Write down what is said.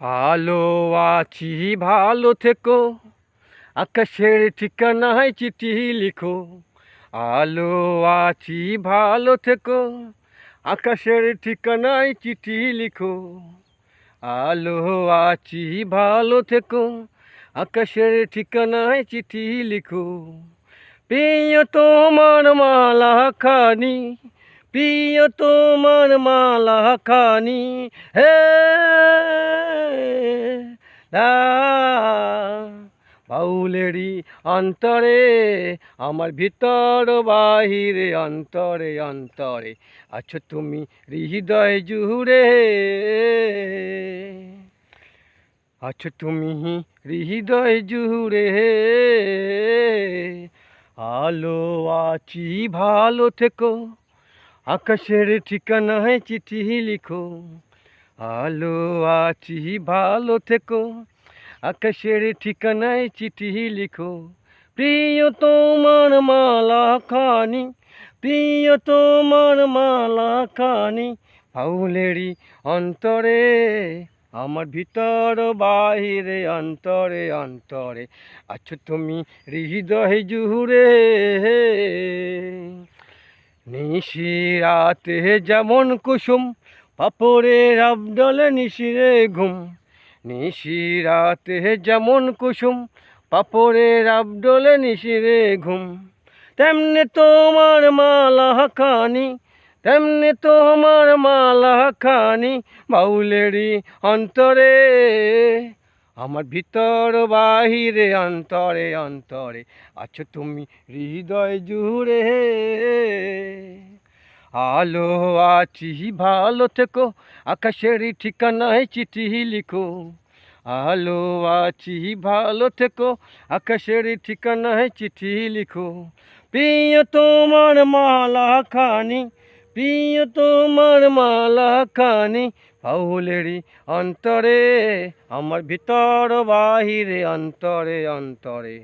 ভালো আছি ভালো থেকো, আকাশের ঠিকানায় চিঠি লিখো। আলো আছি ভালো থেকো, আকাশের ঠিকানায় চিঠি লিখো। আলো আছি ভালো থেকো, আকাশের ঠিকানায় চিঠি লিখো। প্রিয় তোমার মালা খানি, প্রিয় তোমার মালা খানি, হে দা বাউলেরই অন্তরে, আমার ভিতর বাহিরে অন্তরে অন্তরে আছো তুমি হৃদয় জুড়ে, আছো তুমি হৃদয় জুড়ে। আলো আছি ভালো থেকো, আকাশের ঠিকানায় চিঠি লিখো। আলো আছি ভালো থেকো, আকাশের ঠিকানায় চিঠি লিখো। প্রিয় তোমার মালা খানি, প্রিয় তোমার মালা খানি, ফাউলেরই অন্তরে, আমার ভিতর বাহিরে অন্তরে অন্তরে আছো তুমি হৃদয় জুড়ে। নিশিরাতে যেমন কুসুম, পাপড়ের আবডালে নিশিরে ঘুম। নিশিরাতে যেমন কুসুম, পাপড়ের আবডোলে নিশিরে ঘুম। তেমনি তোমার মালা খানি, তেমনি তোমার মালা খানি, বাউলেরই অন্তরে, আমার ভিতর বাহিরে অন্তরে অন্তরে আছো তুমি হৃদয় জুড়ে। আলো আছি ভালো থেকো, আকাশের ঠিকানায় চিঠি লিখো। আলো আছি ভালো থেকো, আকাশের ঠিকানায় চিঠি লিখো। প্রিয় তোমার মালা খানি, প্রিয় তোমার মালা খানি, ফাউলেরই অন্তরে, আমার ভিতর বাহিরে অন্তরে অন্তরে।